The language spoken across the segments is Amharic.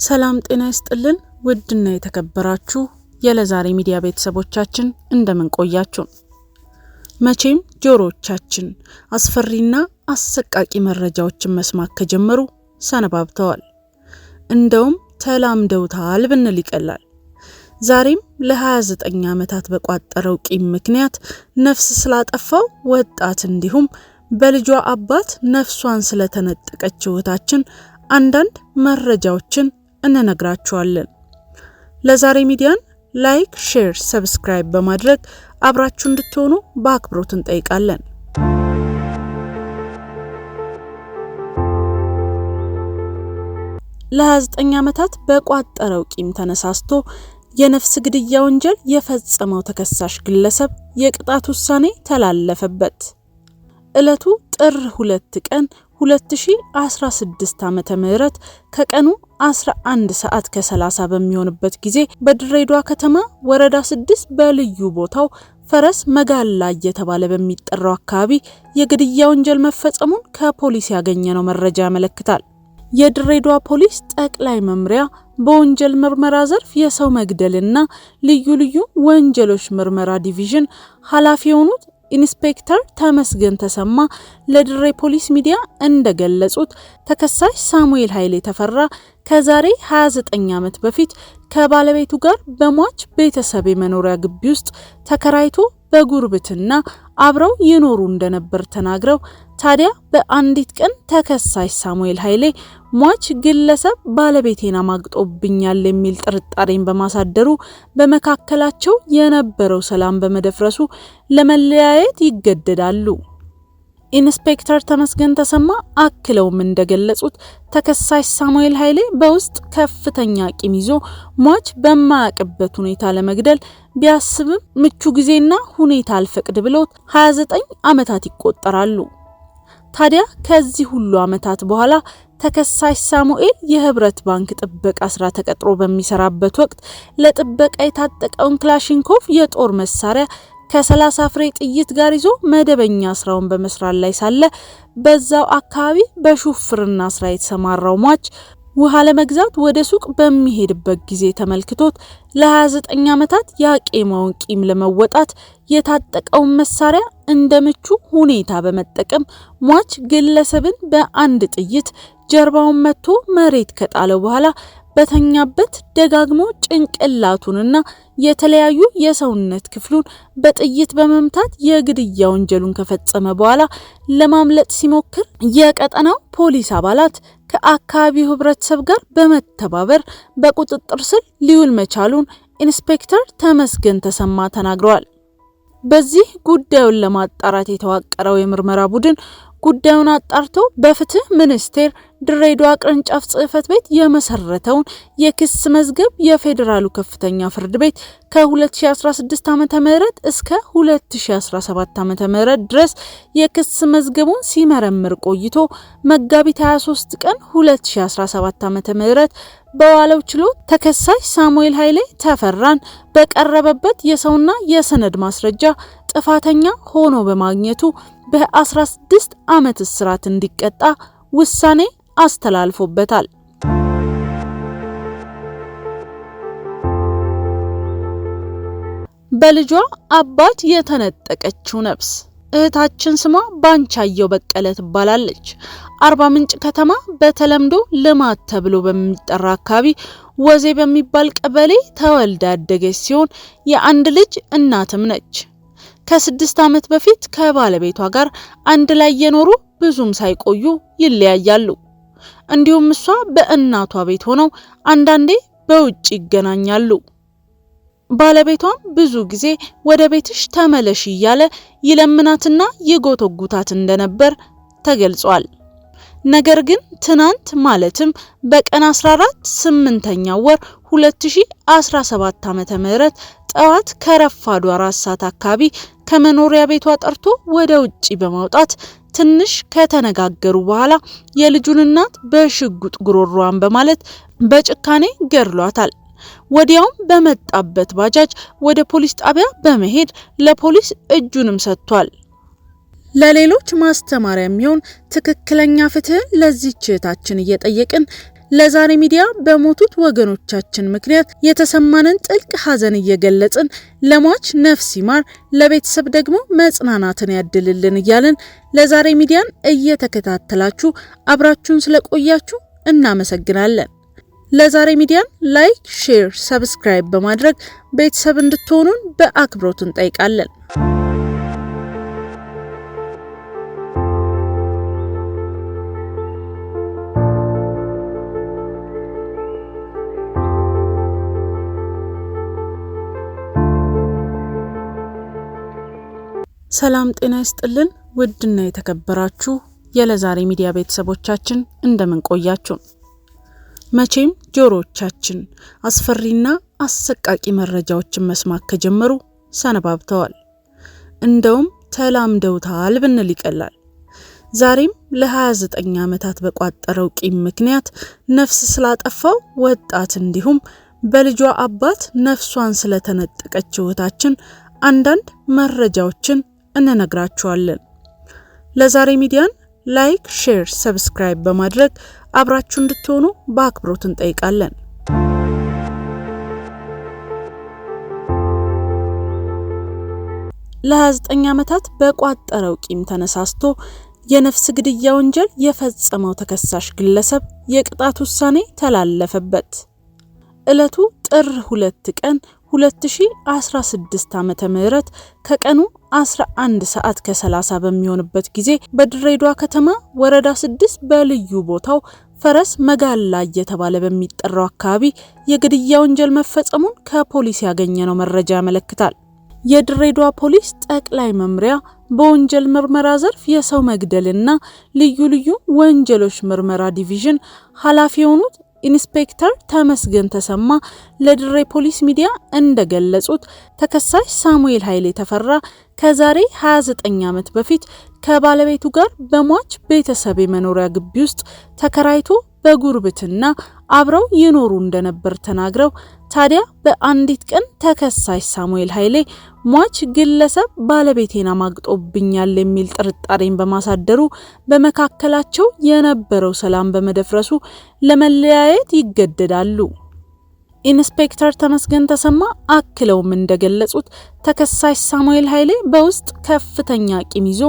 ሰላም ጤና ይስጥልን ውድና የተከበራችሁ የለዛሬ ሚዲያ ቤተሰቦቻችን እንደምን ቆያችሁ? መቼም ጆሮቻችን አስፈሪና አሰቃቂ መረጃዎችን መስማት ከጀመሩ ሰነባብተዋል። እንደውም ተላምደውታል ብንል ይቀላል። ዛሬም ለ29 ዓመታት በቋጠረው ቂም ምክንያት ነፍስ ስላጠፋው ወጣት እንዲሁም በልጇ አባት ነፍሷን ስለተነጠቀች እህታችን አንዳንድ መረጃዎችን እንነግራችኋለን። ለዛሬ ሚዲያን ላይክ፣ ሼር፣ ሰብስክራይብ በማድረግ አብራችሁ እንድትሆኑ በአክብሮት እንጠይቃለን። ለ29 ዓመታት በቋጠረው ቂም ተነሳስቶ የነፍስ ግድያ ወንጀል የፈጸመው ተከሳሽ ግለሰብ የቅጣት ውሳኔ ተላለፈበት። ዕለቱ ጥር 2 ቀን 2016 ዓመተ ምህረት ከቀኑ 11 ሰዓት ከ30 በሚሆንበት ጊዜ በድሬዳዋ ከተማ ወረዳ 6 በልዩ ቦታው ፈረስ መጋላ እየተባለ በሚጠራው አካባቢ የግድያ ወንጀል መፈጸሙን ከፖሊስ ያገኘነው መረጃ ያመለክታል። የድሬዳዋ ፖሊስ ጠቅላይ መምሪያ በወንጀል ምርመራ ዘርፍ የሰው መግደልና ልዩ ልዩ ወንጀሎች ምርመራ ዲቪዥን ኃላፊ የሆኑት ኢንስፔክተር ተመስገን ተሰማ ለድሬ ፖሊስ ሚዲያ እንደገለጹት ተከሳሽ ሳሙኤል ኃይሌ ተፈራ ከዛሬ 29 ዓመት በፊት ከባለቤቱ ጋር በሟች ቤተሰብ መኖሪያ ግቢ ውስጥ ተከራይቶ በጉርብትና አብረው ይኖሩ እንደነበር ተናግረው ታዲያ በአንዲት ቀን ተከሳሽ ሳሙኤል ኃይሌ ሟች ግለሰብ ባለቤቴን አማግጦብኛል የሚል ጥርጣሬን በማሳደሩ በመካከላቸው የነበረው ሰላም በመደፍረሱ ለመለያየት ይገደዳሉ። ኢንስፔክተር ተመስገን ተሰማ አክለውም እንደገለጹት ተከሳሽ ሳሙኤል ኃይሌ በውስጥ ከፍተኛ ቂም ይዞ ሟች በማያውቅበት ሁኔታ ለመግደል ቢያስብም ምቹ ጊዜና ሁኔታ አልፈቅድ ብሎት 29 ዓመታት ይቆጠራሉ። ታዲያ ከዚህ ሁሉ ዓመታት በኋላ ተከሳሽ ሳሙኤል የህብረት ባንክ ጥበቃ ስራ ተቀጥሮ በሚሰራበት ወቅት ለጥበቃ የታጠቀውን ክላሽንኮቭ የጦር መሳሪያ ከ30 ፍሬ ጥይት ጋር ይዞ መደበኛ ስራውን በመስራት ላይ ሳለ በዛው አካባቢ በሹፍርና ስራ የተሰማራው ሟች ውሃ ለመግዛት ወደ ሱቅ በሚሄድበት ጊዜ ተመልክቶት ለ29 ዓመታት ያቄመውን ቂም ለመወጣት የታጠቀውን መሳሪያ እንደምቹ ሁኔታ በመጠቀም ሟች ግለሰብን በአንድ ጥይት ጀርባውን መቶ መሬት ከጣለው በኋላ በተኛበት ደጋግሞ ጭንቅላቱንና የተለያዩ የሰውነት ክፍሉን በጥይት በመምታት የግድያ ወንጀሉን ከፈጸመ በኋላ ለማምለጥ ሲሞክር የቀጠናው ፖሊስ አባላት ከአካባቢው ህብረተሰብ ጋር በመተባበር በቁጥጥር ስር ሊውል መቻሉን ኢንስፔክተር ተመስገን ተሰማ ተናግረዋል። በዚህ ጉዳዩን ለማጣራት የተዋቀረው የምርመራ ቡድን ጉዳዩን አጣርቶ በፍትህ ሚኒስቴር ድሬዳዋ ቅርንጫፍ ጽህፈት ቤት የመሰረተውን የክስ መዝገብ የፌዴራሉ ከፍተኛ ፍርድ ቤት ከ2016 ዓመተ ምህረት እስከ 2017 ዓመተ ምህረት ድረስ የክስ መዝገቡን ሲመረምር ቆይቶ መጋቢት 23 ቀን 2017 ዓመተ ምህረት በዋለው ችሎት ተከሳሽ ሳሙኤል ኃይሌ ተፈራን በቀረበበት የሰውና የሰነድ ማስረጃ ጥፋተኛ ሆኖ በማግኘቱ በ16 ዓመት እስራት እንዲቀጣ ውሳኔ አስተላልፎበታል። በልጇ አባት የተነጠቀችው ነፍስ እህታችን ስሟ ባንቻየው በቀለ ትባላለች። አርባ ምንጭ ከተማ በተለምዶ ልማት ተብሎ በሚጠራ አካባቢ ወዜ በሚባል ቀበሌ ተወልዳ ያደገች ሲሆን የአንድ ልጅ እናትም ነች። ከ6 ዓመት በፊት ከባለቤቷ ጋር አንድ ላይ የኖሩ ብዙም ሳይቆዩ ይለያያሉ። እንዲሁም እሷ በእናቷ ቤት ሆነው አንዳንዴ በውጭ ይገናኛሉ። ባለቤቷም ብዙ ጊዜ ወደ ቤትሽ ተመለሽ እያለ ይለምናትና ይጎተጉታት እንደነበር ተገልጿል። ነገር ግን ትናንት ማለትም በቀን 14 8ኛው ወር 2017 ዓመተ ምህረት ጠዋት ከረፋዱ 4 ሰዓት አካባቢ ከመኖሪያ ቤቷ ጠርቶ ወደ ውጪ በማውጣት ትንሽ ከተነጋገሩ በኋላ የልጁን እናት በሽጉጥ ጉሮሮዋን በማለት በጭካኔ ገድሏታል። ወዲያውም በመጣበት ባጃጅ ወደ ፖሊስ ጣቢያ በመሄድ ለፖሊስ እጁንም ሰጥቷል። ለሌሎች ማስተማሪያ የሚሆን ትክክለኛ ፍትህ ለዚህች እህታችን እየጠየቅን ለዛሬ ሚዲያ በሞቱት ወገኖቻችን ምክንያት የተሰማንን ጥልቅ ሐዘን እየገለጽን ለሟች ነፍስ ይማር፣ ለቤተሰብ ደግሞ መጽናናትን ያድልልን እያልን ለዛሬ ሚዲያን እየተከታተላችሁ አብራችሁን ስለቆያችሁ እናመሰግናለን። ለዛሬ ሚዲያን ላይክ፣ ሼር፣ ሰብስክራይብ በማድረግ ቤተሰብ እንድትሆኑን በአክብሮት እንጠይቃለን። ሰላም ጤና ይስጥልን። ውድና የተከበራችሁ የለዛሬ ሚዲያ ቤተሰቦቻችን እንደምን ቆያችሁ? መቼም ጆሮዎቻችን አስፈሪና አሰቃቂ መረጃዎችን መስማት ከጀመሩ ሰነባብተዋል። እንደውም ተላምደውታል ብንል ይቀላል። ዛሬም ለ29 ዓመታት በቋጠረው ቂም ምክንያት ነፍስ ስላጠፋው ወጣት እንዲሁም በልጇ አባት ነፍሷን ስለተነጠቀች እህታችን አንዳንድ መረጃዎችን እንነግራችኋለን። ለዛሬ ሚዲያን ላይክ፣ ሼር፣ ሰብስክራይብ በማድረግ አብራችሁ እንድትሆኑ በአክብሮት እንጠይቃለን። ለ29 ዓመታት በቋጠረው ቂም ተነሳስቶ የነፍስ ግድያ ወንጀል የፈጸመው ተከሳሽ ግለሰብ የቅጣት ውሳኔ ተላለፈበት። ዕለቱ ጥር 2 ቀን 2016 ዓመተ ምህረት ከቀኑ 11 ሰዓት ከ30 በሚሆንበት ጊዜ በድሬዳዋ ከተማ ወረዳ 6 በልዩ ቦታው ፈረስ መጋላ እየተባለ በሚጠራው አካባቢ የግድያ ወንጀል መፈጸሙን ከፖሊስ ያገኘነው መረጃ ያመለክታል። የድሬዳዋ ፖሊስ ጠቅላይ መምሪያ በወንጀል ምርመራ ዘርፍ የሰው መግደልና ልዩ ልዩ ወንጀሎች ምርመራ ዲቪዥን ኃላፊ የሆኑት ኢንስፔክተር ተመስገን ተሰማ ለድሬ ፖሊስ ሚዲያ እንደገለጹት ተከሳሽ ሳሙኤል ኃይሌ ተፈራ ከዛሬ 29 ዓመት በፊት ከባለቤቱ ጋር በሟች ቤተሰብ የመኖሪያ ግቢ ውስጥ ተከራይቶ በጉርብትና አብረው ይኖሩ እንደነበር ተናግረው ታዲያ በአንዲት ቀን ተከሳሽ ሳሙኤል ኃይሌ ሟች ግለሰብ ባለቤቴን አማግጦብኛል የሚል ጥርጣሬን በማሳደሩ በመካከላቸው የነበረው ሰላም በመደፍረሱ ለመለያየት ይገደዳሉ። ኢንስፔክተር ተመስገን ተሰማ አክለውም እንደገለጹት ተከሳሽ ሳሙኤል ኃይሌ በውስጥ ከፍተኛ ቂም ይዞ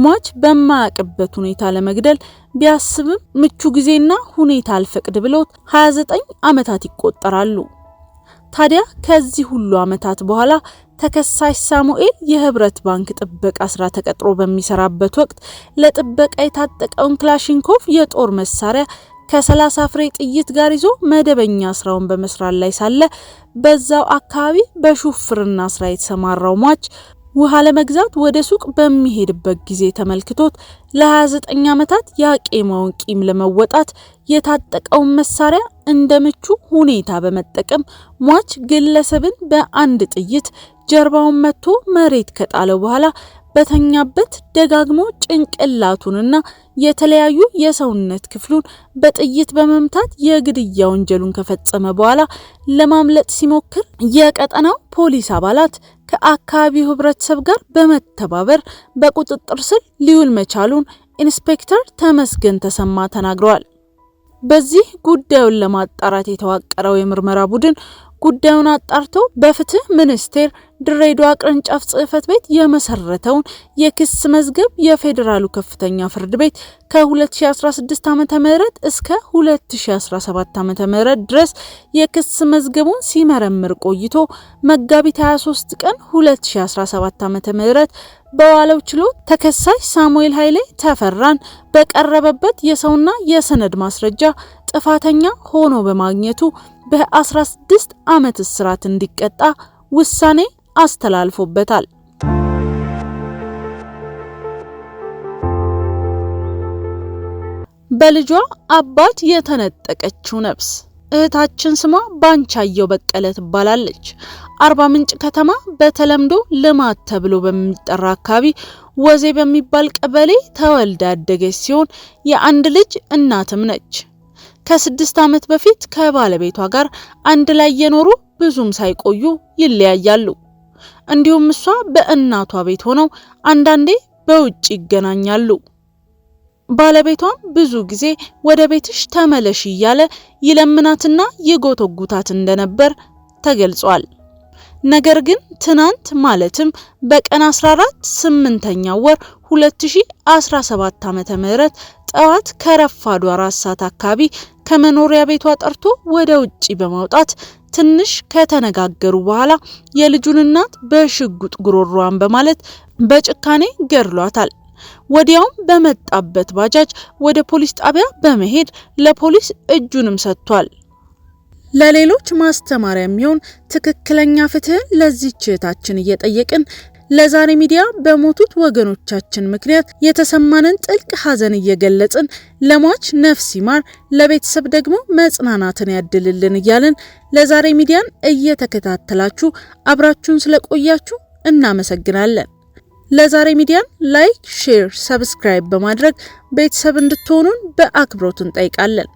ሟች በማያውቅበት ሁኔታ ለመግደል ቢያስብም ምቹ ጊዜና ሁኔታ አልፈቅድ ብሎት 29 ዓመታት ይቆጠራሉ። ታዲያ ከዚህ ሁሉ ዓመታት በኋላ ተከሳሽ ሳሙኤል የህብረት ባንክ ጥበቃ ስራ ተቀጥሮ በሚሰራበት ወቅት ለጥበቃ የታጠቀውን ክላሽንኮቭ የጦር መሳሪያ ከ30 ፍሬ ጥይት ጋር ይዞ መደበኛ ስራውን በመስራት ላይ ሳለ በዛው አካባቢ በሹፍርና ስራ የተሰማራው ሟች ውሃ ለመግዛት ወደ ሱቅ በሚሄድበት ጊዜ ተመልክቶት ለ29 ዓመታት ያቄመውን ቂም ለመወጣት የታጠቀውን መሳሪያ እንደምቹ ሁኔታ በመጠቀም ሟች ግለሰብን በአንድ ጥይት ጀርባውን መቶ መሬት ከጣለው በኋላ በተኛበት ደጋግሞ ጭንቅላቱንና የተለያዩ የሰውነት ክፍሉን በጥይት በመምታት የግድያ ወንጀሉን ከፈጸመ በኋላ ለማምለጥ ሲሞክር የቀጠናው ፖሊስ አባላት ከአካባቢው ህብረተሰብ ጋር በመተባበር በቁጥጥር ስር ሊውል መቻሉን ኢንስፔክተር ተመስገን ተሰማ ተናግረዋል። በዚህ ጉዳዩን ለማጣራት የተዋቀረው የምርመራ ቡድን ጉዳዩን አጣርቶ በፍትህ ሚኒስቴር ድሬዳዋ ቅርንጫፍ ጽህፈት ቤት የመሰረተውን የክስ መዝገብ የፌዴራሉ ከፍተኛ ፍርድ ቤት ከ2016 ዓመተ ምህረት እስከ 2017 ዓመተ ምህረት ድረስ የክስ መዝገቡን ሲመረምር ቆይቶ መጋቢት 23 ቀን 2017 ዓመተ ምህረት በዋለው ችሎት ተከሳሽ ሳሙኤል ኃይሌ ተፈራን በቀረበበት የሰውና የሰነድ ማስረጃ ጥፋተኛ ሆኖ በማግኘቱ በ16 ዓመት እስራት እንዲቀጣ ውሳኔ አስተላልፎበታል። በልጇ አባት የተነጠቀችው ነፍስ እህታችን ስሟ ባንቻየው በቀለ ትባላለች። አርባ ምንጭ ከተማ በተለምዶ ልማት ተብሎ በሚጠራ አካባቢ ወዜ በሚባል ቀበሌ ተወልዳ ያደገች ሲሆን የአንድ ልጅ እናትም ነች። ከ6 ዓመት በፊት ከባለቤቷ ጋር አንድ ላይ የኖሩ ብዙም ሳይቆዩ ይለያያሉ። እንዲሁም እሷ በእናቷ ቤት ሆነው አንዳንዴ በውጭ ይገናኛሉ። ባለቤቷም ብዙ ጊዜ ወደ ቤትሽ ተመለሽ እያለ ይለምናትና ይጎተጉታት እንደነበር ተገልጿል። ነገር ግን ትናንት ማለትም በቀን 14 8ኛው ወር 2017 ዓመተ ምህረት ጠዋት ከረፋዱ 4 ሰዓት አካባቢ ከመኖሪያ ቤቷ ጠርቶ ወደ ውጪ በማውጣት ትንሽ ከተነጋገሩ በኋላ የልጁን እናት በሽጉጥ ጉሮሮዋን በማለት በጭካኔ ገድሏታል። ወዲያውም በመጣበት ባጃጅ ወደ ፖሊስ ጣቢያ በመሄድ ለፖሊስ እጁንም ሰጥቷል። ለሌሎች ማስተማሪያ የሚሆን ትክክለኛ ፍትህ ለዚህች እህታችን እየጠየቅን ለዛሬ ሚዲያ በሞቱት ወገኖቻችን ምክንያት የተሰማንን ጥልቅ ሐዘን እየገለጽን ለሟች ነፍስ ይማር፣ ለቤተሰብ ደግሞ መጽናናትን ያድልልን እያልን ለዛሬ ሚዲያን እየተከታተላችሁ አብራችሁን ስለቆያችሁ እናመሰግናለን። ለዛሬ ሚዲያን ላይክ፣ ሼር፣ ሰብስክራይብ በማድረግ ቤተሰብ እንድትሆኑን በአክብሮት እንጠይቃለን።